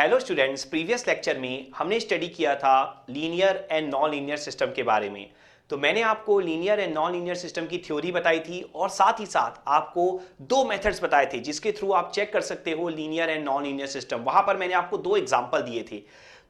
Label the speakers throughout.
Speaker 1: Hello students, previous lecture में हमने study किया था linear and non linear system के बारे में। तो मैंने आपको linear and non linear system की थ्योरी बताई थी और साथ ही साथ आपको दो मेथड्स बताए थे जिसके थ्रू आप चेक कर सकते हो linear and non linear system. वहां पर मैंने आपको दो एग्जांपल दिए थे।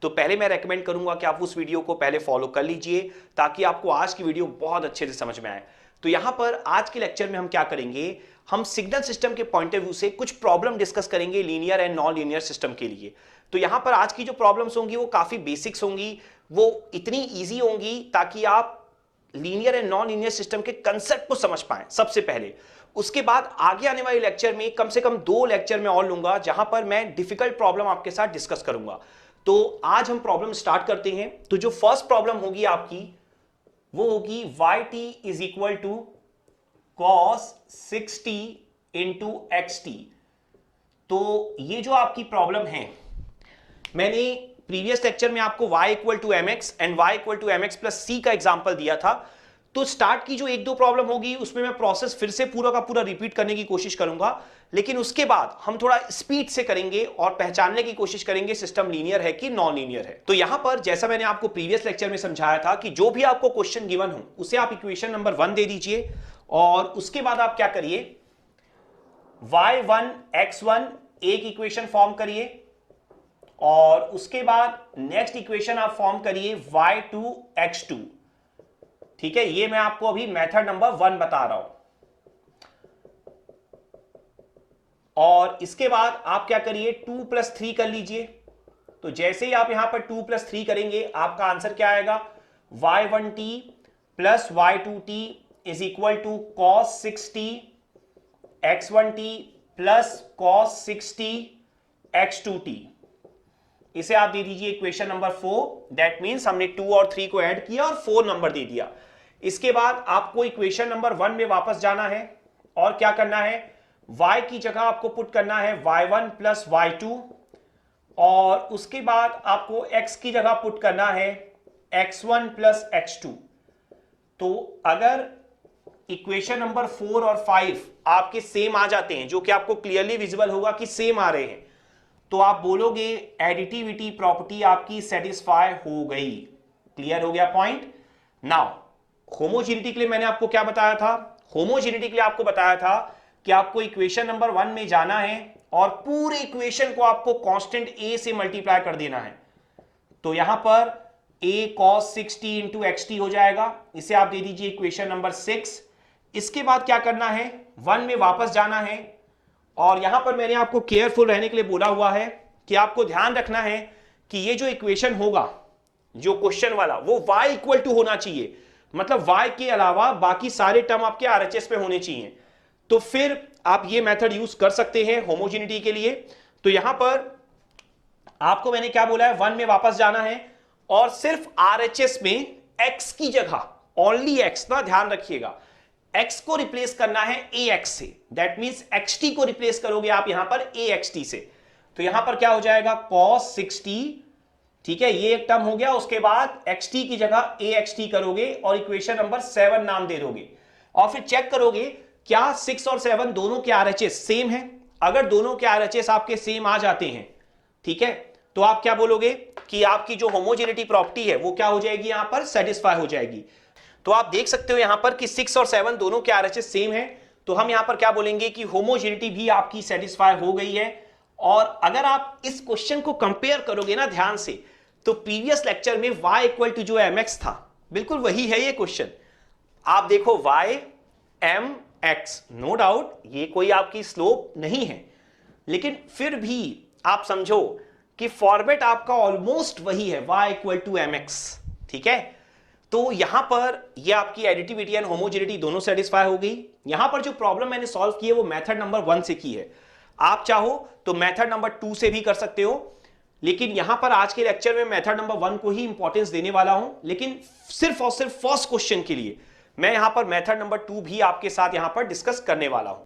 Speaker 1: तो पहले मैं रेकमेंड करूंगा कि आप उस वीडियो को पहले फॉलो कर लीजिए ताकि आपको आज की वीडियो बहुत अच्छे से समझ में आए। तो यहां पर आज के लेक्चर में हम क्या करेंगे, हम सिग्नल सिस्टम के पॉइंट ऑफ व्यू से कुछ प्रॉब्लम डिस्कस करेंगे linear and non linear system के लिए। तो यहां पर आज की जो प्रॉब्लम्स होंगी वो काफी बेसिक्स होंगी, वो इतनी इजी होंगी ताकि आप linear and non linear system के कंसेप्ट को समझ पाएं सबसे पहले। उसके बाद आगे आने वाले लेक्चर में कम से कम 2 लेक्चर में और लूंगा जहां पर मैं डिफिकल्ट प्रॉब्लम आपके साथ डिस्कस करूंगा। तो आज हम प्रॉब्लम स्टार्ट करते हैं। तो जो फर्स्ट प्रॉब्लम होगी आपकी वो होगी yt is equal to cos 6t into xt। तो ये जो आपकी प्रॉब्लम है, मैंने प्रीवियस लेक्चर में आपको y equal to M X and y equal to M X plus C का एग्जाम्पल दिया था। तो स्टार्ट की जो 1-2 प्रॉब्लम होगी उसमें मैं प्रोसेस फिर से पूरा का पूरा रिपीट करने की कोशिश करूंगा, लेकिन उसके बाद हम थोड़ा स्पीड से करेंगे और पहचानने की कोशिश करेंगे सिस्टम लीनियर है कि नॉन लीनियर है। तो यहां पर जैसा मैंने आपको प्रीवियस लेक्चर में समझाया था कि जो भी आपको क्वेश्चन गिवन हो उसे आप इक्वेशन नंबर 1 दे दीजिए और उसके बाद आप क्या करिए, y1 x1 एक इक्वेशन फॉर्म करिए और उसके बाद नेक्स्ट इक्वेशन आप फॉर्म करिए y2 x2। ठीक है, ये मैं आपको अभी मेथड नंबर 1 बता रहा हूं। और इसके बाद आप क्या करिए, 2 + 3 कर लीजिए। तो जैसे ही आप यहां पर 2 + 3 करेंगे आपका आंसर क्या आएगा, y1t plus y2t is equal to cos 6t x1t plus cos 6t x2t। इसे आप दे दीजिए इक्वेशन नंबर 4। दैट मींस हमने 2 और 3 को ऐड किया और 4 नंबर दे दिया। इसके बाद आपको इक्वेशन नंबर 1 में वापस जाना है और क्या करना है, y की जगह आपको पुट करना है y1 प्लस y2 और उसके बाद आपको x की जगह पुट करना है x1 प्लस x2। तो अगर इक्वेशन नंबर 4 और 5 आपके सेम आ जाते हैं, जो कि आपको क्लियरली विजिबल होगा कि सेम आ रहे हैं, तो आप बोलोगे एडिटिविटी प्रॉपर्टी आपकी सेटिस्फाई हो गई। क्लियर हो गया पॉइंट। नाउ होमोजेनिटी के लिए मैंने आपको क्या बताया था, होमोजेनिटी के लिए आपको बताया था कि आपको इक्वेशन नंबर 1 में जाना है और पूरे इक्वेशन को आपको कांस्टेंट a से मल्टीप्लाई कर देना है। तो यहां पर a cos 6t into xt हो जाएगा, इसे आप दे दीजिए इक्वेशन नंबर 6। इसके बाद क्या करना है, 1 में वापस जाना है और यहां पर मैंने आपको केयरफुल रहने के लिए बोला हुआ है कि आपको ध्यान रखना है कि ये जो इक्वेशन होगा, जो क्वेश्चन वाला, वो y इक्वल टू होना चाहिए। मतलब y के अलावा बाकी सारे टर्म आपके आरएचएस पे होने चाहिए। तो फिर आप ये मेथड यूज कर सकते हैं होमोजेनिटी के लिए। तो यहां पर आपको मैंने क्या बोला है, 1 में वापस जाना है और सिर्फ आरएचएस में x की जगह, ओनली x ना, ध्यान रखिएगा, x को रिप्लेस करना है ax से। दैट मींस xt को रिप्लेस करोगे आप यहां पर axt से। तो यहां पर क्या हो जाएगा, cos 6t। ठीक है, ये एक टर्म हो गया। उसके बाद xt की जगह axt करोगे और इक्वेशन नंबर 7 नाम दे दोगे और फिर चेक करोगे क्या 6 और 7 दोनों के आरएचएस सेम है। अगर दोनों के आरएचएस आपके सेम आ जाते हैं, ठीक है, तो आप क्या बोलोगे कि आपकी जो होमोजेनिटी प्रॉपर्टी है वो क्या हो जाएगी, यहां पर सेटिस्फाई हो जाएगी। तो आप देख सकते हो यहां पर कि 6 और 7 दोनों के आरएचएस सेम है। तो हम यहां पर क्या बोलेंगे कि होमोजेनिटी भी आपकी सेटिस्फाई हो गई है। और अगर आप इस क्वेश्चन को कंपेयर करोगे ना ध्यान से, तो प्रीवियस लेक्चर में y इक्वल टू जो mx था, बिल्कुल वही है ये क्वेश्चन। आप देखो y mx, नो डाउट ये कोई आपकी स्लोप नहीं है, लेकिन फिर भी आप समझो कि फॉर्मेट आपका ऑलमोस्ट वही है, y इक्वल टू mx। ठीक है, तो यहां पर ये आपकी एडिटिविटी एंड होमोजेनिटी दोनों सेटिस्फाई हो गई। यहां पर जो प्रॉब्लम मैंने सॉल्व की है वो मेथड नंबर 1 से की है। आप चाहो तो मेथड नंबर 2 से भी कर सकते हो, लेकिन यहां पर आज के लेक्चर में मेथड नंबर 1 को ही इंपॉर्टेंस देने वाला हूं। लेकिन सिर्फ और सिर्फ फर्स्ट क्वेश्चन के लिए मैं यहां पर मेथड नंबर 2 भी आपके साथ यहां पर डिस्कस करने वाला हूं।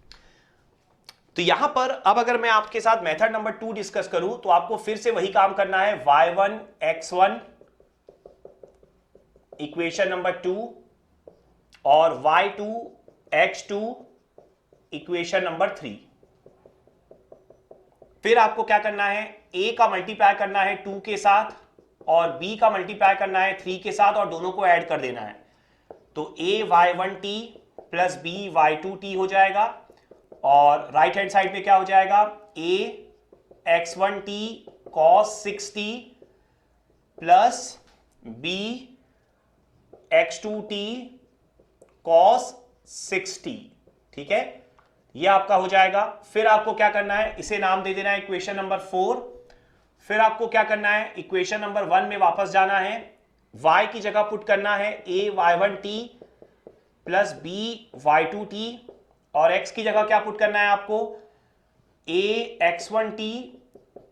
Speaker 1: तो यहां पर अब अगर मैं आपके साथ मेथड नंबर 2 डिस्कस करूं तो आपको फिर से वही काम करना है, y1 x1 इक्वेशन नंबर 2 और y2 x2 इक्वेशन नंबर 3। फिर आपको क्या करना है, A का मल्टीप्लाई करना है 2 के साथ और B का मल्टीप्लाई करना है 3 के साथ और दोनों को ऐड कर देना है। तो AY1T प्लस BY2T हो जाएगा और राइट हैंड साइड में क्या हो जाएगा, AX1T cos 6T plus BX2T cos 6T। ठीक है, ये आपका हो जाएगा। फिर आपको क्या करना है, इसे नाम दे देना है इक्वेशन नंबर 4। फिर आपको क्या करना है, इक्वेशन नंबर 1 में वापस जाना है, y की जगह पुट करना है AY1T प्लस BY2T और x की जगह क्या पुट करना है आपको, AX1T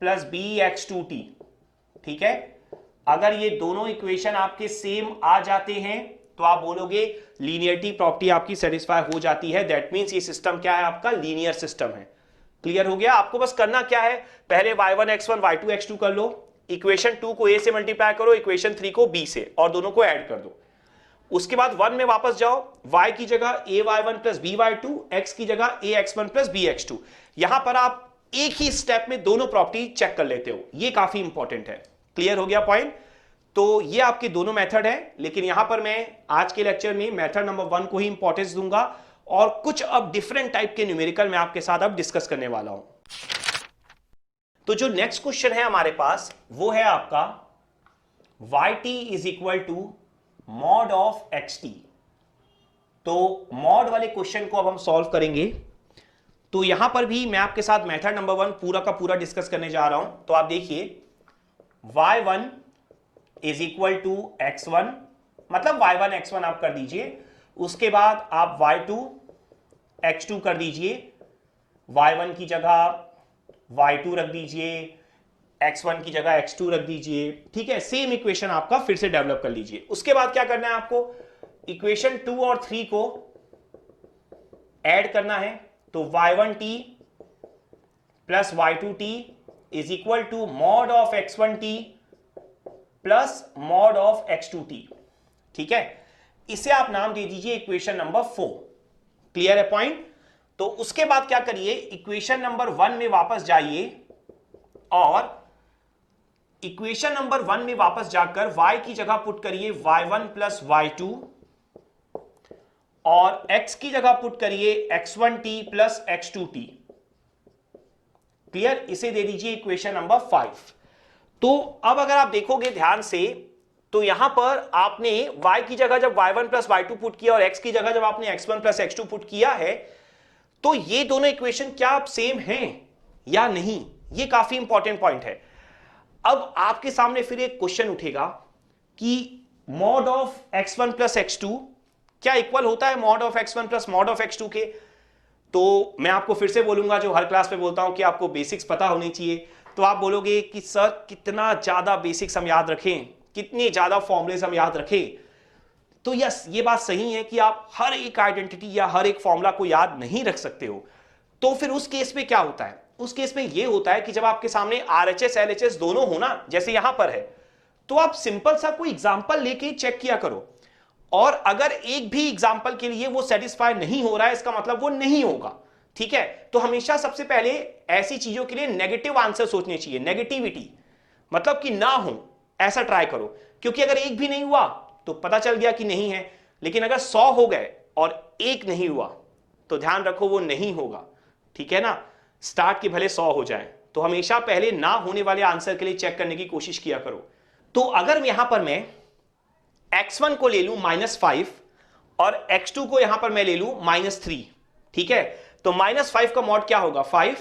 Speaker 1: प्लस BX2T। ठीक है, अगर ये दोनों इक्वेशन आपके सेम आ जाते हैं तो आप बोलोगे लीनियरिटी प्रॉपर्टी आपकी सेटिस्फाई हो जाती है। दैट मींस ये सिस्टम क्या है, आपका लीनियर सिस्टम है। क्लियर हो गया? आपको बस करना क्या है, पहले y1x1 y2x2 कर लो, इक्वेशन 2 को a से मल्टीप्लाई करो, इक्वेशन 3 को b से, और दोनों को ऐड कर दो। उसके बाद 1 में वापस जाओ, y की जगह ay1 प्लस by2, x की जगह ax1 प्लस bx2। यहां पर आप एक ही स्टेप में दोनों प्रॉपर्टी चेक कर लेते हो, ये काफी इंपॉर्टेंट है। क्लियर हो गया पॉइंट? तो ये आपके दोनों मेथड है, लेकिन यहां पर मैं आज के लेक्चर में मेथड नंबर 1 को ही इंपॉर्टेंस दूंगा और कुछ अब डिफरेंट टाइप के न्यूमेरिकल मैं आपके साथ अब डिस्कस करने वाला हूं। तो जो नेक्स्ट क्वेश्चन है हमारे पास वो है आपका yt is equal to mod of xt। तो मॉड वाले क्वेश्चन को अब हम सॉल्व करेंगे। तो यहां पर भी मैं आपके साथ मेथड नंबर 1 पूरा का पूरा डिस्कस करने जा रहा हूं। तो आप देखिए y1 is equal to x1, मतलब y1 x1 आप कर दीजिए, उसके बाद आप y2 x2 कर दीजिए, y1 की जगह y2 रख दीजिए, x1 की जगह x2 रख दीजिए। ठीक है, सेम इक्वेशन आपका फिर से डेवलप कर लीजिए। उसके बाद क्या करना है आपको, इक्वेशन 2 और 3 को ऐड करना है। तो y1t plus y2t is equal to mod of x1t plus mod of x2t। ठीक है, इसे आप नाम दे दीजिए इक्वेशन नंबर 4। क्लियर है पॉइंट? तो उसके बाद क्या करिए, इक्वेशन नंबर 1 में वापस जाइए और इक्वेशन नंबर 1 में वापस जाकर y की जगह पुट करिए y1 प्लस y2 और x की जगह पुट करिए x1t प्लस x2t। क्लियर? इसे दे दीजिए इक्वेशन नंबर 5। तो अब अगर आप देखोगे ध्यान से तो यहां पर आपने y की जगह जब y1 प्लस y2 पुट किया और x की जगह जब आपने x1 प्लस x2 पुट किया है, तो ये दोनों इक्वेशन क्या आप सेम हैं या नहीं, ये काफी इंपॉर्टेंट पॉइंट है। अब आपके सामने फिर एक क्वेश्चन उठेगा कि mod of x1 plus x2 क्या इक्वल होता है mod of x1 plus mod of x2 के? तो मैं आपको फिर से बोलूंगा, जो हर क्लास में बोलता हूं कि आपको बेसिक्स पता होनी चाहिए। तो आप बोलोगे कि सर कितना ज्यादा बेसिक्स हम याद रखें, कितने ज्यादा फॉर्मूलेज हम याद रखें। तो यस, ये बात सही है कि आप हर एक आइडेंटिटी या हर एक फॉर्मूला को याद नहीं रख सकते हो। तो फिर उस केस में क्या होता है, उस केस में यह होता है कि जब आपके सामने RHS LHS दोनों हो ना, जैसे यहां पर है, तो आप सिंपल सा कोई एग्जांपल लेके चेक किया करो। और अगर एक भी एग्जांपल के लिए वो सेटिस्फाई नहीं हो रहा है, इसका मतलब वो नहीं होगा। ठीक है, तो हमेशा सबसे पहले ऐसी चीजों के लिए नेगेटिव आंसर सोचने चाहिए। नेगेटिविटी मतलब कि ना हो, ऐसा ट्राई करो, क्योंकि अगर एक भी नहीं हुआ तो पता चल गया कि नहीं है, लेकिन अगर 100 हो गए और एक नहीं हुआ तो ध्यान रखो वो नहीं होगा। ठीक है ना, स्टार्ट के भले 100 हो जाए, तो हमेशा पहले ना होने वाले आंसर के लिए चेक करने की कोशिश किया करो। तो अगर यहां पर मैं x1 को ले लूं -5 और x2 को यहां पर मैं ले लूं -3, ठीक है, तो -5 का मॉड क्या होगा 5,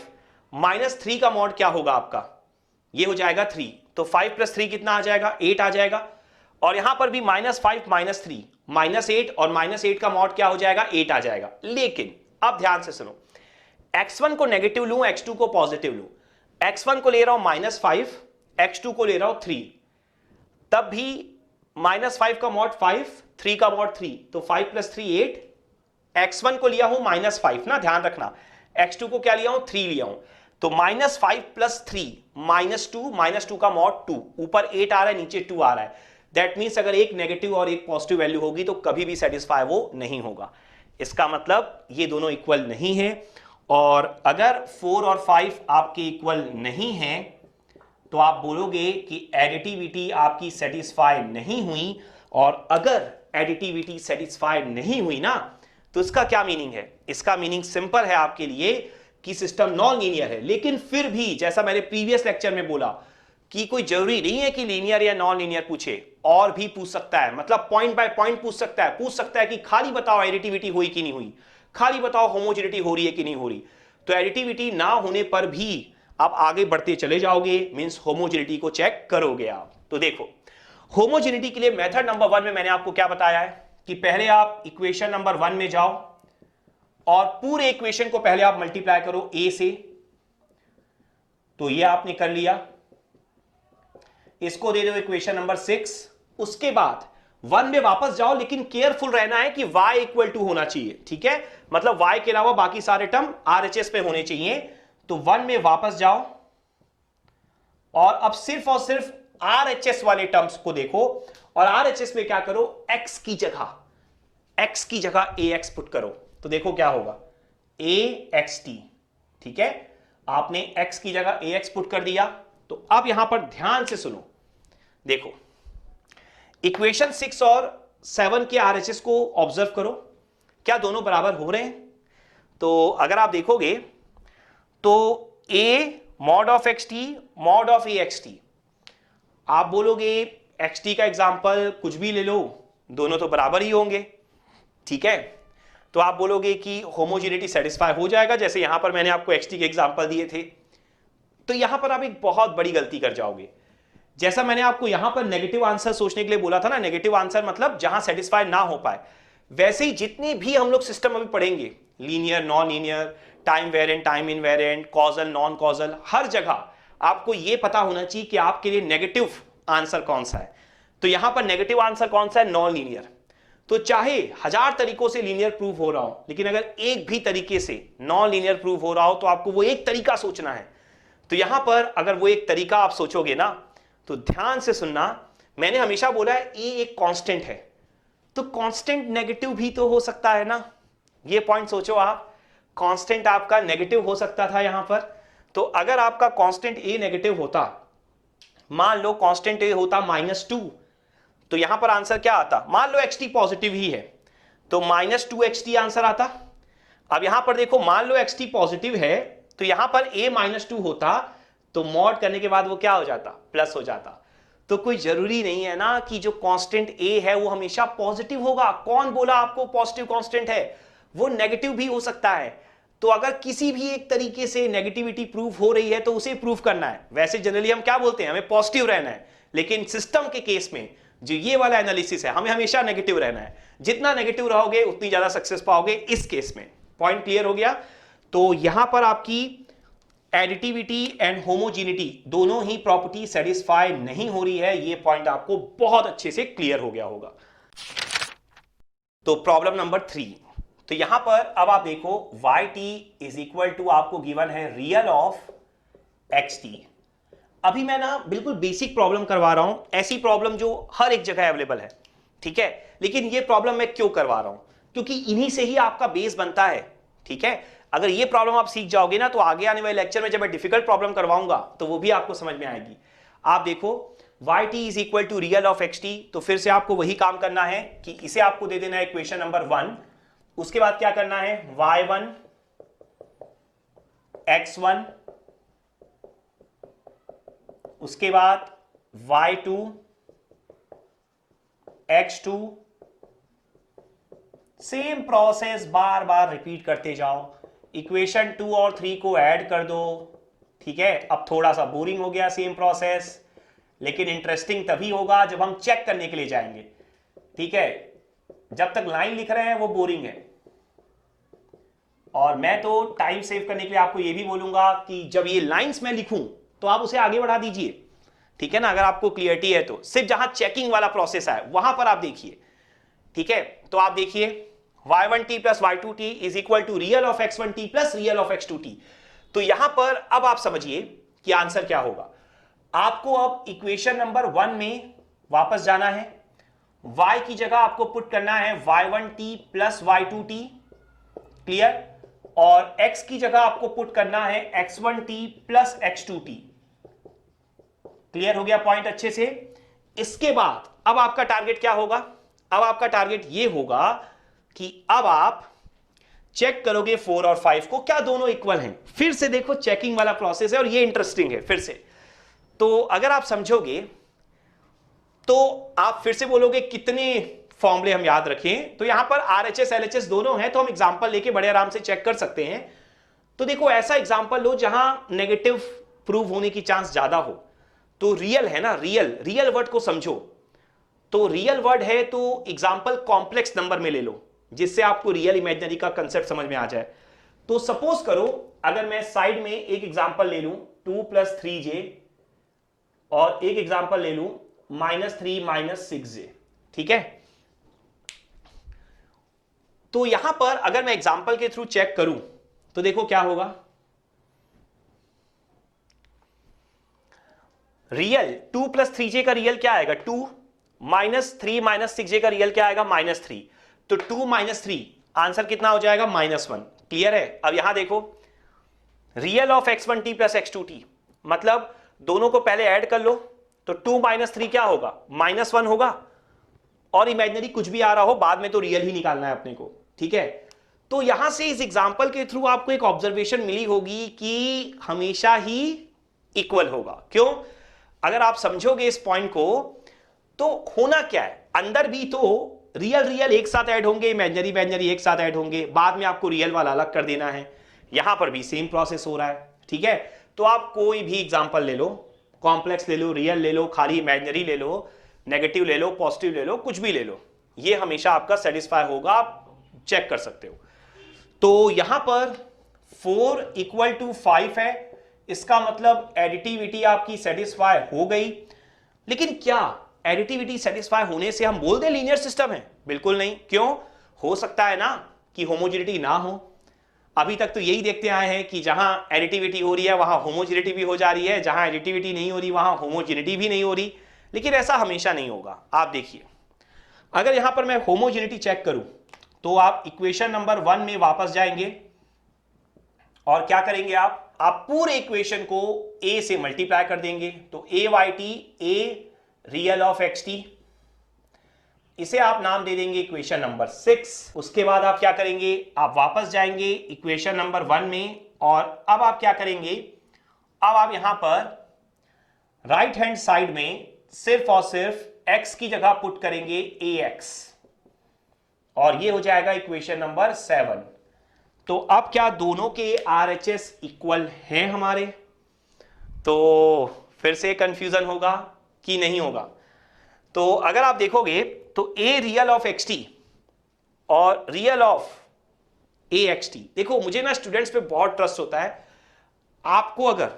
Speaker 1: -3 का मॉड क्या होगा आपका, ये हो जाएगा 3। तो 5 + 3 कितना आ जाएगा, 8 आ जाएगा। और यहां पर भी -5 -3 -8 और -8 का मॉड क्या हो जाएगा, 8 आ जाएगा। लेकिन अब ध्यान से सुनो, x1 को नेगेटिव लूं, x2 को पॉजिटिव लूं, x1 को ले रहा हूं -5, x2 को ले रहा हूं 3, तब भी -5 का मॉड 5, 3 का मॉड 3, तो 5 + 3 8। x1 को लिया हूं -5 ना, ध्यान रखना, x2 को क्या लिया हूं 3 लिया हूं, तो -5 + 3 -2 का मॉड 2, ऊपर 8 आ रहा है, नीचे 2 आ रहा है। दैट मीन्स अगर एक नेगेटिव और एक पॉजिटिव वैल्यू होगी तो कभी भी सेटिस्फाई वो नहीं होगा। इसका मतलब ये दोनों इक्वल नहीं है। और अगर 4 और 5 आपके इक्वल नहीं है तो आप बोलोगे कि एडिटिविटी आपकी सेटिस्फाई नहीं हुई, और अगर एडिटिविटी सेटिस्फाई नहीं हुई ना, तो इसका क्या मीनिंग है? इसका मीनिंग सिंपल है आपके लिए कि सिस्टम नॉन लीनियर है। लेकिन फिर भी जैसा मैंने प्रीवियस लेक्चर में बोला कि कोई जरूरी नहीं है कि लीनियर या नॉन लीनियर पूछे, और भी पूछ सकता है, मतलब पॉइंट बाय पॉइंट पूछ सकता है कि खाली बताओ एडिटिविटी हुई कि नहीं हुई, खाली बताओ होमोजेनिटी हो रही है कि नहीं हो रही। तो एडिटिविटी ना होने पर भी आप आगे बढ़ते चले जाओगे, मींस होमोजेनिटी को चेक करोगे आप। तो देखो, होमोजेनिटी के लिए मेथड नंबर 1 में मैंने आपको क्या बताया है कि पहले आप इक्वेशन नंबर 1 में जाओ और पूरे इक्वेशन को पहले आप मल्टीप्लाई करो a से। तो ये आपने कर लिया, इसको दे दो इक्वेशन नंबर 6। उसके बाद 1 में वापस जाओ, लेकिन केयरफुल रहना है कि y इक्वल टू होना चाहिए, ठीक है, मतलब y के अलावा बाकी सारे टर्म RHS पे होने चाहिए। तो 1 में वापस जाओ और अब सिर्फ और सिर्फ RHS वाले टर्म्स को देखो, और RHS में क्या करो, x की जगह ax पुट करो। तो देखो क्या होगा, axt, ठीक है, आपने x की जगह ax पुट कर दिया। तो अब यहां पर ध्यान से सुनो, देखो इक्वेशन 6 और 7 के RHS को ऑब्जर्व करो, क्या दोनों बराबर हो रहे हैं? तो अगर आप देखोगे तो a mod of xt mod of axt, आप बोलोगे xt का एग्जांपल कुछ भी ले लो, दोनों तो बराबर ही होंगे, ठीक है। तो आप बोलोगे कि होमोजेनिटी सेटिस्फाई हो जाएगा, जैसे यहां पर मैंने आपको xt के एग्जांपल दिए थे। तो यहां पर आप एक बहुत बड़ी गलती कर जाओगे। जैसा मैंने आपको यहां पर नेगेटिव आंसर सोचने के लिए बोला था ना, नेगेटिव आंसर मतलब जहां सेटिस्फाई ना हो पाए, वैसे ही जितने भी हम लोग सिस्टम अभी पढ़ेंगे, linear, non linear, time variant, time invariant, causal, non causal, हर जगह आपको यह पता होना चाहिए कि आपके लिए नेगेटिव आंसर कौन सा है। तो यहां पर नेगेटिव आंसर कौन सा है, नॉन लीनियर। तो चाहे 1000 तरीकों से लीनियर प्रूव हो रहा हो, लेकिन अगर एक भी तरीके से नॉन लीनियर प्रूव हो रहा हो तो आपको वो एक तरीका सोचना है। तो यहां पर अगर वो एक तरीका आप सोचोगे ना, तो ध्यान से सुनना, मैंने हमेशा बोला है ए एक कांस्टेंट है, तो कांस्टेंट नेगेटिव भी तो हो सकता है ना। ये पॉइंट सोचो आप, कांस्टेंट आपका नेगेटिव हो सकता था यहां पर। तो अगर आपका कांस्टेंट ए नेगेटिव होता, मान लो कांस्टेंट ए होता -2, तो यहां पर आंसर क्या आता, मान लो xt पॉजिटिव ही है तो -2xt आंसर आता। अब यहां पर देखो, मान लो xt पॉजिटिव है तो यहां पर a -2 होता, तो मॉड करने के बाद वो क्या हो जाता, प्लस हो जाता। तो कोई जरूरी नहीं है ना कि जो कांस्टेंट a है वो हमेशा पॉजिटिव होगा। कौन बोला आपको पॉजिटिव कांस्टेंट है, वो नेगेटिव भी हो सकता है। तो अगर किसी भी एक तरीके से नेगेटिविटी प्रूव हो रही है तो उसे प्रूव करना है। वैसे जनरली हम क्या बोलते हैं, हमें पॉजिटिव रहना है, लेकिन सिस्टम के केस में जो ये वाला एनालिसिस है, हमें हमेशा नेगेटिव रहना है। जितना नेगेटिव रहोगे उतनी ज्यादा सक्सेस पाओगे इस केस में। पॉइंट क्लियर हो गया? तो यहां पर आपकी एडिटिविटी एंड होमोजेनिटी दोनों ही प्रॉपर्टी सेटिस्फाई नहीं हो रही है, ये पॉइंट आपको बहुत अच्छे से क्लियर हो गया होगा। तो प्रॉब्लम नंबर 3, तो यहां पर अब आप देखो yt इज इक्वल टू आपको गिवन है रियल ऑफ xt। अभी मैं ना बिल्कुल बेसिक प्रॉब्लम करवा रहा हूं, ऐसी प्रॉब्लम जो हर एक जगह अवेलेबल है, ठीक है। लेकिन ये प्रॉब्लम मैं क्यों करवा रहा हूं, क्योंकि इन्हीं से ही आपका बेस बनता है, ठीक है। अगर ये प्रॉब्लम आप सीख जाओगे ना, तो आगे आने वाले लेक्चर में जब मैं डिफिकल्ट प्रॉब्लम करवाऊंगा तो वो भी आपको समझ में आएगी। आप देखो yt is equal to real of xt, तो फिर से आपको वही काम करना है कि इसे आपको दे देना है इक्वेशन नंबर 1। उसके बाद क्या करना है, y1 x1, उसके बाद y2 x2, सेम प्रोसेस बार बार रिपीट करते जाओ। इक्वेशन 2 और 3 को ऐड कर दो, ठीक है। अब थोड़ा सा बोरिंग हो गया सेम प्रोसेस, लेकिन इंटरेस्टिंग तभी होगा जब हम चेक करने के लिए जाएंगे, ठीक है। जब तक लाइन लिख रहे हैं वो बोरिंग है। और मैं तो टाइम सेव करने के लिए आपको ये भी बोलूंगा कि जब ये लाइंस मैं लिखूं तो आप उसे आगे बढ़ा दीजिए, ठीक है ना। अगर आपको क्लियरिटी है तो सिर्फ जहां चेकिंग वाला प्रोसेस है वहां पर आप देखिए, ठीक है। तो आप देखिए y1t plus y2t is equal to real of x1t plus real of x2t। तो यहां पर अब आप समझिए कि आंसर क्या होगा। आपको अब इक्वेशन नंबर 1 में वापस जाना है, y की जगह आपको पुट करना है y1t प्लस y2t, क्लियर। और x की जगह आपको पुट करना है x1t प्लस x2t, क्लियर हो गया पॉइंट अच्छे से? इसके बाद अब आपका टारगेट क्या होगा? अब आपका टारगेट ये होगा कि अब आप चेक करोगे 4 और 5 को, क्या दोनों इक्वल हैं। फिर से देखो चेकिंग वाला प्रोसेस है और ये इंटरेस्टिंग है फिर से। तो अगर आप समझोगे तो आप फिर से बोलोगे कितने फॉर्मूले हम याद रखें, तो यहां पर आरएचएस एलएचएस दोनों हैं, तो हम एग्जांपल लेके बड़े आराम से चेक कर सकते हैं। तो देखो ऐसा एग्जांपल लो जहां नेगेटिव प्रूव होने की चांस ज्यादा हो। तो रियल है ना, रियल वर्ड को समझो। तो रियल वर्ड है तो एग्जांपल कॉम्प्लेक्स नंबर में ले लो, जिससे आपको रियल इमेजिनरी का कंसेप्ट समझ में आ जाए। तो सपोज करो अगर मैं साइड में एक एग्जांपल ले लूं 2 + 3j और एक एग्जांपल ले लूं -3 - 6j, ठीक है। तो यहां पर अगर मैं एग्जांपल के थ्रू चेक करूं तो देखो क्या होगा। रियल 2 + 3j का रियल क्या आएगा 2, -3 - 6j का रियल क्या आएगा -3। तो 2 - 3 आंसर कितना हो जाएगा -1। क्लियर है? अब यहां देखो रियल ऑफ x1t + x2t, मतलब दोनों को पहले ऐड कर लो तो 2 - 3 क्या होगा -1 होगा। और इमेजिनरी कुछ भी आ रहा हो बाद में तो रियल ही निकालना है अपने को, ठीक है। तो यहां से इस एग्जांपल के थ्रू आपको एक ऑब्जर्वेशन मिली होगी कि हमेशा ही इक्वल होगा। क्यों? अगर आप समझोगे इस पॉइंट को तो होना क्या है, अंदर भी तो रियल एक साथ ऐड होंगे, इमेजिनरी एक साथ ऐड होंगे, बाद में आपको रियल वाला अलग कर देना है। यहां पर भी सेम प्रोसेस हो रहा है, ठीक है। तो आप कोई भी एग्जांपल ले लो, कॉम्प्लेक्स ले लो, रियल ले लो, खाली इमेजिनरी ले लो, नेगेटिव ले लो, पॉजिटिव ले लो, कुछ भी ले लो, ये हमेशा आपका सेटिस्फाई होगा, आप चेक कर सकते हो। तो यहां पर 4 = 5 है, इसका मतलब एडिटिविटी आपकी सेटिस्फाई हो गई। लेकिन क्या एडिटिविटी सेटिस्फाई होने से हम बोल दें लीनियर सिस्टम है? बिल्कुल नहीं। क्यों? हो सकता है ना कि होमोजेनिटी ना हो। अभी तक तो यही देखते आए हैं कि जहां एडिटिविटी हो रही है वहां होमोजेनिटी भी हो जा रही है, जहां एडिटिविटी नहीं हो रही वहां होमोजेनिटी भी नहीं हो रही। लेकिन ऐसा हमेशा नहीं होगा। आप देखिए अगर यहां पर मैं होमोजेनिटी चेक करूं तो आप इक्वेशन नंबर 1 में वापस जाएंगे और क्या करेंगे आप पूरे इक्वेशन को a से मल्टीप्लाई कर देंगे। तो a/t a real of xt, इसे आप नाम दे देंगे इक्वेशन नंबर 6। उसके बाद आप क्या करेंगे, आप वापस जाएंगे इक्वेशन नंबर 1 में और अब आप क्या करेंगे, अब आप यहां पर राइट हैंड साइड में सिर्फ और सिर्फ x की जगह पुट करेंगे ax और ये हो जाएगा इक्वेशन नंबर 7। तो अब क्या दोनों के RHS इक्वल हैं हमारे? तो फिर से कंफ्यूजन होगा कि नहीं होगा। तो अगर आप देखोगे तो a रियल ऑफ xt और रियल ऑफ axt, देखो मुझे ना स्टूडेंट्स पे बहुत ट्रस्ट होता है। आपको अगर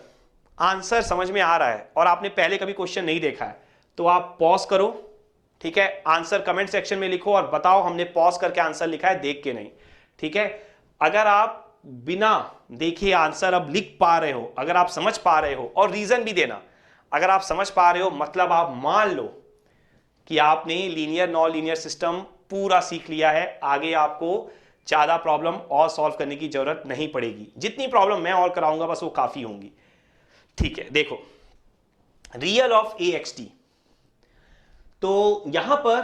Speaker 1: आंसर समझ में आ रहा है और आपने पहले कभी क्वेश्चन नहीं देखा है तो आप पॉज करो, ठीक है, आंसर कमेंट सेक्शन में लिखो और बताओ हमने पॉज करके आंसर लिखा है, देख के नहीं, ठीक है। अगर आप बिना देखे आंसर अब लिख पा रहे हो, अगर आप समझ पा रहे हो, और रीजन भी देना, अगर आप समझ पा रहे हो मतलब आप मान लो कि आपने लीनियर नॉन लीनियर सिस्टम पूरा सीख लिया है। आगे आपको ज्यादा प्रॉब्लम और सॉल्व करने की जरूरत नहीं पड़ेगी, जितनी प्रॉब्लम मैं और कराऊंगा बस वो काफी होंगी, ठीक है। देखो रियल ऑफ axt, तो यहां पर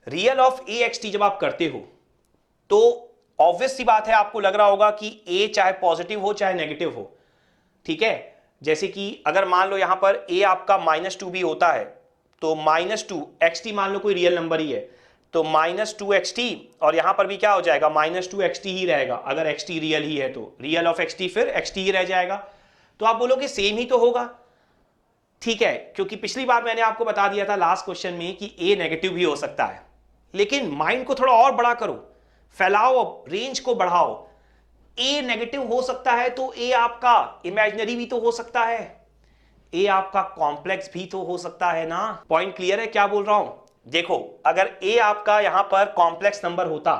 Speaker 1: रियल ऑफ axt जब आप करते हो तो ऑब्वियस सी बात है आपको लग रहा होगा कि a चाहे पॉजिटिव हो चाहे नेगेटिव हो, ठीक है। जैसे कि अगर मान लो यहां पर a आपका -2 भी होता है तो -2 xt मान लो कोई रियल नंबर ही है तो -2 xt और यहां पर भी क्या हो जाएगा -2 xt ही रहेगा। अगर xt रियल ही है तो रियल ऑफ xt फिर xt ही रह जाएगा। तो आप बोलोगे सेम ही तो होगा, ठीक है, क्योंकि पिछली बार मैंने आपको बता दिया था लास्ट क्वेश्चन में कि a नेगेटिव भी हो सकता है। लेकिन माइंड को थोड़ा और बड़ा करो, फैलाओ, रेंज को बढ़ाओ। a नेगेटिव हो सकता है तो a आपका इमेजिनरी भी तो हो सकता है, a आपका कॉम्प्लेक्स भी तो हो सकता है ना। पॉइंट क्लियर है क्या बोल रहा हूं? देखो अगर a आपका यहां पर कॉम्प्लेक्स नंबर होता,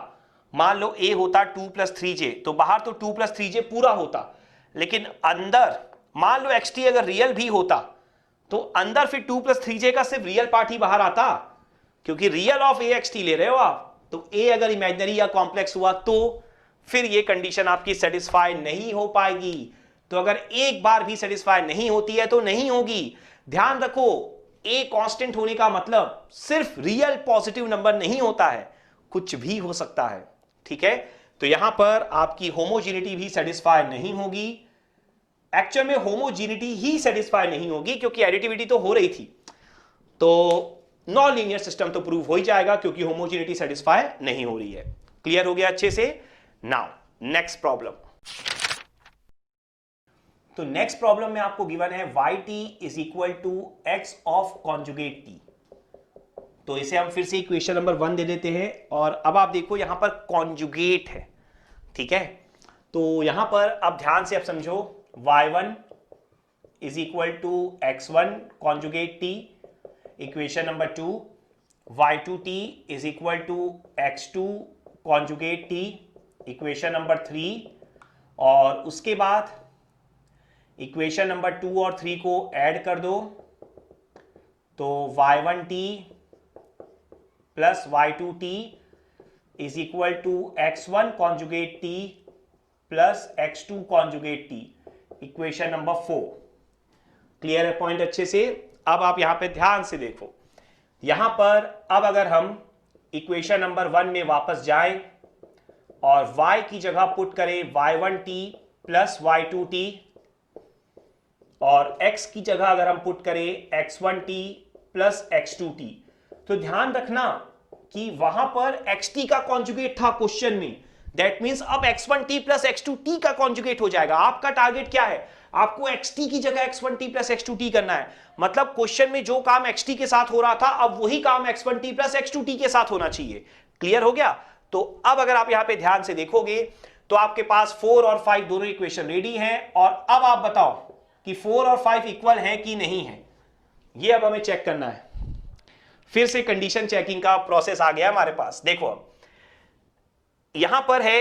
Speaker 1: मान लो a होता 2 + 3j, तो बाहर तो 2 + 3j पूरा होता, लेकिन अंदर मान लो xt अगर रियल भी होता तो अंदर फिर 2 + 3j का सिर्फ रियल पार्ट ही बाहर आता, क्योंकि रियल ऑफ axt ले रहे हो आप। तो a अगर इमेजिनरी या कॉम्प्लेक्स हुआ तो फिर ये कंडीशन आपकी सेटिस्फाई नहीं हो पाएगी। तो अगर एक बार भी सेटिस्फाई नहीं होती है तो नहीं होगी। ध्यान रखो, ए कांस्टेंट होने का मतलब सिर्फ रियल पॉजिटिव नंबर नहीं होता है, कुछ भी हो सकता है। ठीक है, तो यहां पर आपकी होमोजेनिटी भी सेटिस्फाई नहीं होगी। एक्चुअल में होमोजेनिटी ही सेटिस्फाई नहीं होगी क्योंकि एडिटिविटी तो हो रही थी, तो नॉन लीनियर सिस्टम तो प्रूव हो ही जाएगा क्योंकि होमोजेनिटी सेटिस्फाई नहीं हो रही है। क्लियर हो गया अच्छे से? Now next problem. तो नेक्स्ट प्रॉब्लम में आपको गिवन है yt is equal to x of conjugate t। तो इसे हम फिर से इक्वेशन नंबर 1 दे देते हैं और अब आप देखो यहां पर कॉन्जुगेट है। ठीक है, तो यहां पर अब ध्यान से अब समझो, y1 is equal to x1 conjugate t। Equation number 2, y2t is equal to x2 conjugate t। Equation number 3, और उसके बाद इक्वेशन नंबर 2 और 3 को ऐड कर दो, तो y1t plus y2t is equal to x1 conjugate t plus x2 conjugate t। Equation number 4। Clear है point अच्छे से? अब आप यहां पे ध्यान से देखो, यहां पर अब अगर हम इक्वेशन नंबर 1 में वापस जाएं और y की जगह पुट करें y1t प्लस y2t, और x की जगह अगर हम पुट करें x1t प्लस x2t, तो ध्यान रखना कि वहां पर xt का कॉन्जुगेट था क्वेश्चन में। दैट मींस अब x1t प्लस x2t का कॉन्जुगेट हो जाएगा। आपका टारगेट क्या है? आपको xt की जगह x1t प्लस x2t करना है। मतलब क्वेश्चन में जो काम xt के साथ हो रहा था, अब वही काम x1t प्लस x2t के साथ होना चाहिए। क्लियर हो गया? तो अब अगर आप यहां पे ध्यान से देखोगे तो आपके पास 4 और 5 दोनों इक्वेशन रेडी हैं, और अब आप बताओ कि 4 और 5 इक्वल हैं कि नहीं है, ये अब हमें चेक करना है। फिर से कंडीशन चेकिंग का प्रोसेस आ गया हमारे पास। देखो अब यहां पर है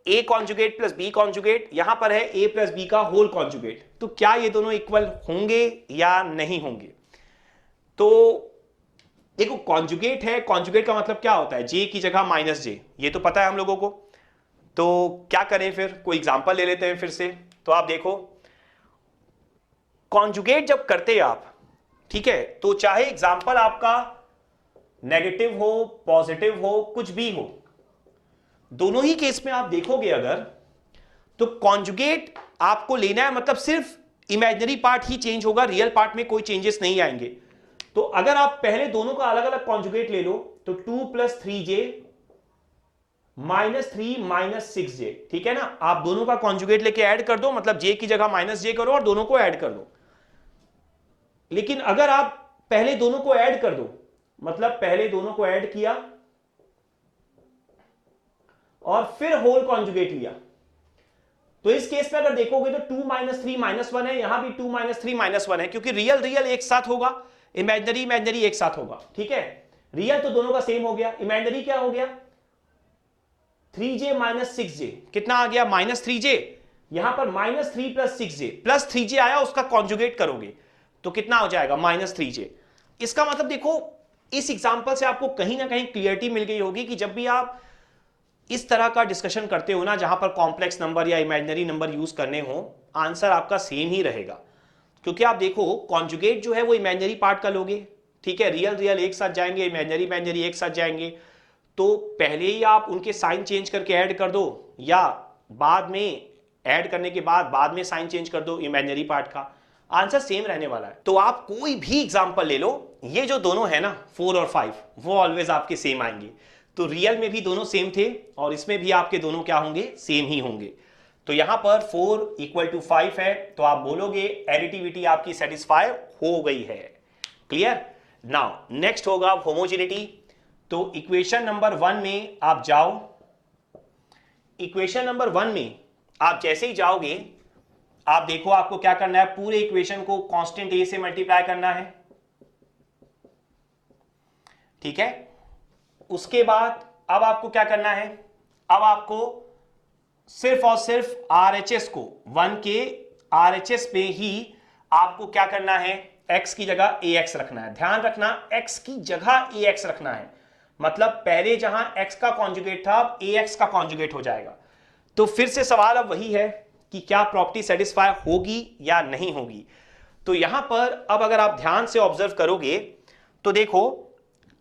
Speaker 1: a conjugate plus b conjugate, यहां पर है a प्लस b का होल कॉन्जुगेट। तो क्या ये दोनों इक्वल होंगे या नहीं होंगे? तो देखो कॉन्जुगेट है, कॉन्जुगेट का मतलब क्या होता है? j की जगह माइनस j, ये तो पता है हम लोगों को। तो क्या करें फिर? कोई एग्जांपल ले लेते हैं फिर से। तो आप देखो, कॉन्जुगेट जब करते हैं आप, ठीक है, तो चाहे एग्जांपल आपका नेगेटिव हो, पॉजिटिव हो, कुछ भी हो, दोनों ही केस में आप देखोगे अगर, तो कॉन्जुगेट आपको लेना है, मतलब सिर्फ इमेजिनरी पार्ट ही चेंज होगा, रियल पार्ट में कोई चेंजेस नहीं आएंगे। तो अगर आप पहले दोनों का अलग अलग कॉन्जुगेट ले लो, तो 2 plus 3j minus 3 minus 6j, ठीक है ना? आप दोनों का कॉन्जुगेट लेके ऐड कर दो, मतलब j की जगह माइनस j करो और दोनों को ऐड कर दो। लेकिन अगर आप पहले दोनों को ऐड कर दो, मतलब पहले दोनों को ऐड किया और फिर होल कॉन्जुगेट लिया, तो इस केस में अगर देखोगे तो 2 माइनस 3 माइनस 1 है, यहां भी 2 माइनस 3 माइनस 1 है, क्योंकि रियल रियल एक साथ होगा, इमेजिनरी इमेजिनरी एक साथ होगा। ठीक है, रियल तो दोनों का सेम हो गया, इमेजिनरी क्या हो गया? 3j माइनस 6j, कितना आ गया? Minus 3j। यहां पर minus 3 plus 6j, plus 3j आया, उसका कॉन्जुगेट करोगे तो कितना हो जाएगा? Minus 3j। इसका मतलब देखो, इस एग्जांपल से आपको कहीं ना कहीं क्लियरिटी मिल गई होगी कि जब भी आप इस तरह का डिस्कशन करते हो ना, जहां पर कॉम्प्लेक्स नंबर या इमेजिनरी नंबर यूज करने हो, आंसर आपका सेम ही रहेगा। क्योंकि आप देखो, कॉन्जुगेट जो है वो इमेजिनरी पार्ट का लोगे, ठीक है, रियल रियल एक साथ जाएंगे, इमेजिनरी इमेजिनरी एक साथ जाएंगे, तो पहले ही आप उनके साइन चेंज करके ऐड कर दो, या बाद में ऐड करने के बाद में साइन चेंज कर दो इमेजिनरी पार्ट का, आंसर सेम रहने वाला है। तो आप कोई भी एग्जांपल ले लो, ये जो दोनों है ना 4 और 5, वो ऑलवेज आपके सेम आएंगे। तो रियल में भी दोनों सेम थे और इसमें भी आपके दोनों क्या होंगे? सेम ही होंगे। तो यहां पर 4 इक्वल टू 5 है, तो आप बोलोगे एडिटिविटी आपकी सेटिस्फाई हो गई है। क्लियर? नाउ नेक्स्ट होगा होमोजेनिटी। तो इक्वेशन नंबर 1 में आप जाओ, इक्वेशन नंबर 1 में आप जैसे ही जाओगे, आप देखो आपको क्या करना है, पूरे इक्वेशन को कांस्टेंट a से मल्टीप्लाई करना है, ठीक है। उसके बाद अब आपको क्या करना है, अब आपको सिर्फ और सिर्फ RHS को 1 के RHS पे ही आपको क्या करना है, x की जगह ax रखना है। ध्यान रखना, x की जगह ax रखना है, मतलब पहले जहां x का कॉन्जुगेट था अब ax का कॉन्जुगेट हो जाएगा। तो फिर से सवाल अब वही है कि क्या प्रॉपर्टी सेटिस्फाई होगी या नहीं होगी। तो यहां पर अब अगर आप ध्यान से ऑब्जर्व करोगे तो देखो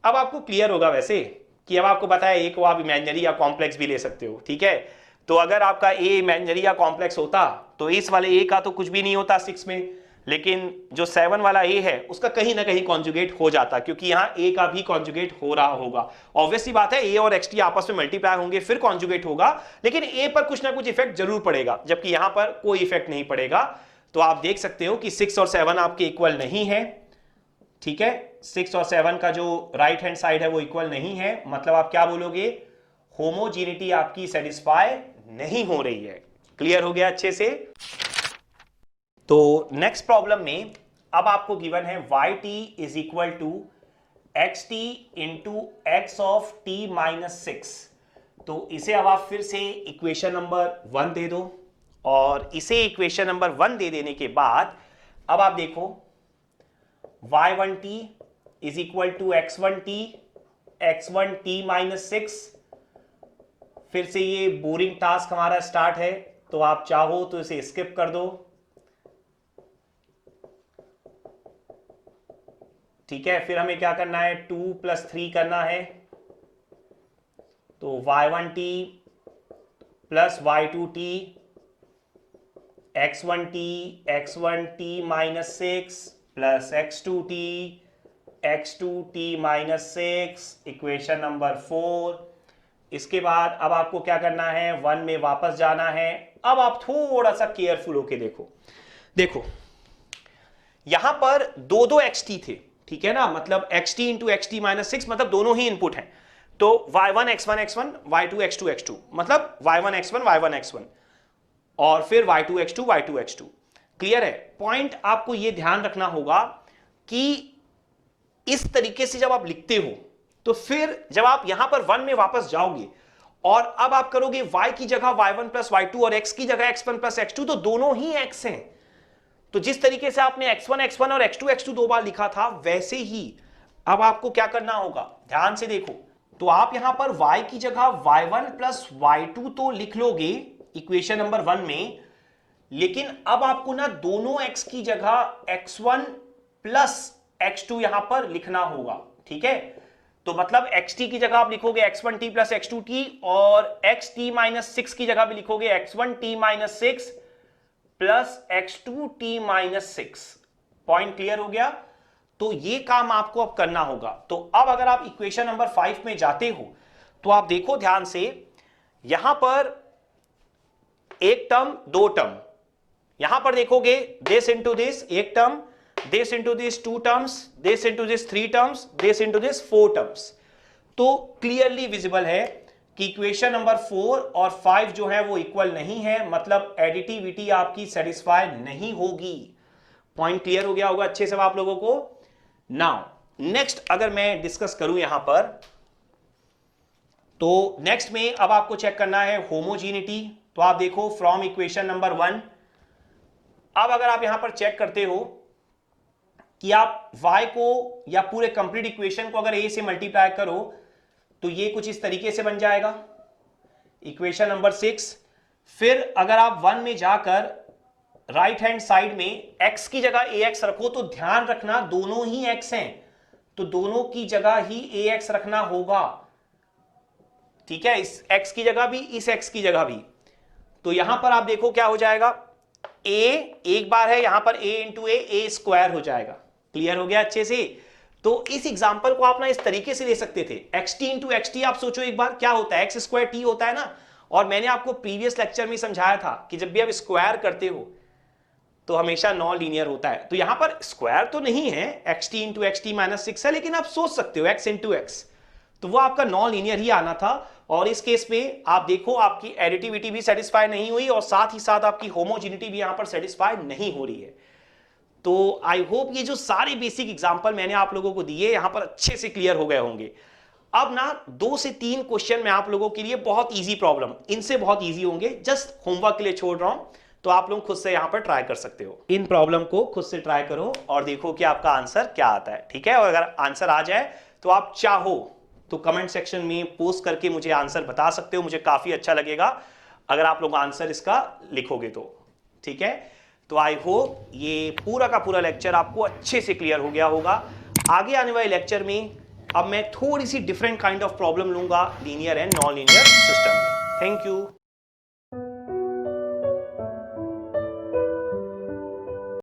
Speaker 1: अब आपको क्लियर होगा वैसे कि अब आपको पता है ए को आप इमेजिनरी या कॉम्प्लेक्स भी ले सकते हो, ठीक है। तो अगर आपका ए इमेजिनरी या कॉम्प्लेक्स होता तो इस वाले ए का तो कुछ भी नहीं होता 6 में, लेकिन जो 7 वाला ए है उसका कहीं ना कहीं कॉन्जुगेट हो जाता, क्योंकि यहां ए का भी कॉन्जुगेट हो रहा होगा। ऑब्वियसली बात है ए और एक्सटी आपस में मल्टीप्लाई होंगे फिर कॉन्जुगेट होगा, लेकिन ए पर कुछ ना कुछ इफेक्ट जरूर पड़ेगा, जबकि यहां पर कोई इफेक्ट नहीं पड़ेगा। तो आप देख सकते हो कि 6 और 7 आपके इक्वल नहीं है, ठीक है। 6 और 7 का जो राइट हैंड साइड है वो इक्वल नहीं है, मतलब आप क्या बोलोगे, होमोजीनिटी आपकी सेटिस्फाई नहीं हो रही है। क्लियर हो गया अच्छे से। तो नेक्स्ट प्रॉब्लम में अब आपको गिवन है yt is equal to xt into x of t minus 6। तो इसे अब आप फिर से इक्वेशन नंबर 1 दे दो, और इसे इक्वेशन नंबर 1 दे देने के बाद अब आप देखो y1t is equal to x1t minus 6। फिर से ये बोरिंग टास्क हमारा स्टार्ट है, तो आप चाहो तो इसे स्किप कर दो, ठीक है। फिर हमें क्या करना है, 2 + 3 करना है। तो y1t plus y2t x1t minus 6 plus x2t minus 6, equation number 4। इसके बाद अब आपको क्या करना है, 1 में वापस जाना है। अब आप थोड़ा सा केयरफुल होके देखो यहां पर दो xt थे, ठीक है ना, मतलब xt इंटू एक्सटी माइनस 6, मतलब दोनों ही इनपुट हैं। तो y1 x1 x1 y2 x2 x2, मतलब y1 x1 और फिर y2 x2 क्लियर है। पॉइंट आपको यह ध्यान रखना होगा कि इस तरीके से जब आप लिखते हो तो फिर जब आप यहां पर 1 में वापस जाओगे और अब आप करोगे y की जगह y1 प्लस y2 और x की जगह x1 प्लस x2, तो दोनों ही x हैं। तो जिस तरीके से आपने x1 और x2 दो बार लिखा था, वैसे ही अब आपको क्या करना होगा, ध्यान से देखो। तो आप यहां पर y की जगह y1 प्लस y2 तो लिख लोगे इक्वेशन नंबर 1 में, लेकिन अब आपको ना दोनों x की जगह x1 प्लस x2 यहां पर लिखना होगा, ठीक है। तो मतलब xt की जगह आप लिखोगे x1t प्लस x2t, और xt माइनस 6 की जगह भी लिखोगे x1t minus 6 plus x2t minus 6। Point clear हो गया। तो ये काम आपको अब करना होगा। तो अब अगर आप इक्वेशन नंबर 5 में जाते हो तो आप देखो ध्यान से, यहां पर एक टर्म दो टर्म, यहां पर देखोगे दिस इंटू दिस एक term, this into this 2 terms, this into this 3 terms, this into this 4 terms। तो क्लियरली विजिबल है कि इक्वेशन नंबर 4 और 5 जो है वो इक्वल नहीं है, मतलब एडिटिविटी आपकी सेटिस्फाई नहीं होगी। पॉइंट क्लियर हो गया होगा अच्छे से आप लोगों को। नाउ नेक्स्ट अगर मैं डिस्कस करूं यहां पर, तो नेक्स्ट में अब आपको चेक करना है होमोजीनिटी। तो आप देखो फ्रॉम इक्वेशन नंबर 1, अब अगर आप यहां पर चेक करते हो कि आप y को या पूरे कंप्लीट इक्वेशन को अगर a से मल्टीप्लाई करो तो ये कुछ इस तरीके से बन जाएगा इक्वेशन नंबर 6। फिर अगर आप 1 में जाकर राइट हैंड साइड में x की जगह ax रखो, तो ध्यान रखना दोनों ही x हैं, तो दोनों की जगह ही ax रखना होगा, ठीक है। इस x की जगह भी, इस x की जगह भी। तो यहां पर आप देखो क्या हो जाएगा, a एक बार है, यहां पर a इंटू a स्क्वायर हो जाएगा। क्लियर हो गया अच्छे से। तो इस एग्जांपल को आप ना इस तरीके से ले सकते थे, xt इंटू एक्सटी। आप सोचो एक बार क्या होता है, एक्स स्क्वायर टी होता है ना, और मैंने आपको प्रीवियस लेक्चर में समझाया था कि जब भी आप स्क्वायर करते हो तो हमेशा नॉन लीनियर होता है। तो यहां पर स्क्वायर तो नहीं है, xt इंटू एक्सटी माइनस 6 है, लेकिन आप सोच सकते हो x इंटू एक्स, तो वो आपका नॉन लीनियर ही आना था। और इस केस में आप देखो आपकी एडिटिविटी भी सेटिस्फाई नहीं हुई, और साथ ही साथ आपकी होमोजेनिटी भी यहां पर सेटिस्फाई नहीं हो रही है। तो आई होप ये जो सारे बेसिक एग्जांपल मैंने आप लोगों को दिए यहां पर अच्छे से क्लियर हो गए होंगे। अब ना 2 से 3 क्वेश्चन मैं आप लोगों के लिए बहुत इजी प्रॉब्लम, इनसे बहुत इजी होंगे, जस्ट होमवर्क के लिए छोड़ रहा हूं, तो आप लोग खुद से यहां पर ट्राई कर सकते हो। इन प्रॉब्लम को खुद से ट्राई करो और देखो कि आपका आंसर क्या आता है, ठीक है। और अगर आंसर आ जाए तो आप चाहो तो कमेंट सेक्शन में पोस्ट करके मुझे आंसर बता सकते हो, मुझे काफी अच्छा लगेगा अगर आप लोग आंसर इसका लिखोगे तो। ठीक है, तो आई होप ये पूरा का पूरा लेक्चर आपको अच्छे से क्लियर हो गया होगा। आगे आने वाले लेक्चर में अब मैं थोड़ी सी डिफरेंट काइंड ऑफ प्रॉब्लम लूंगा linear and non linear system में। Thank you.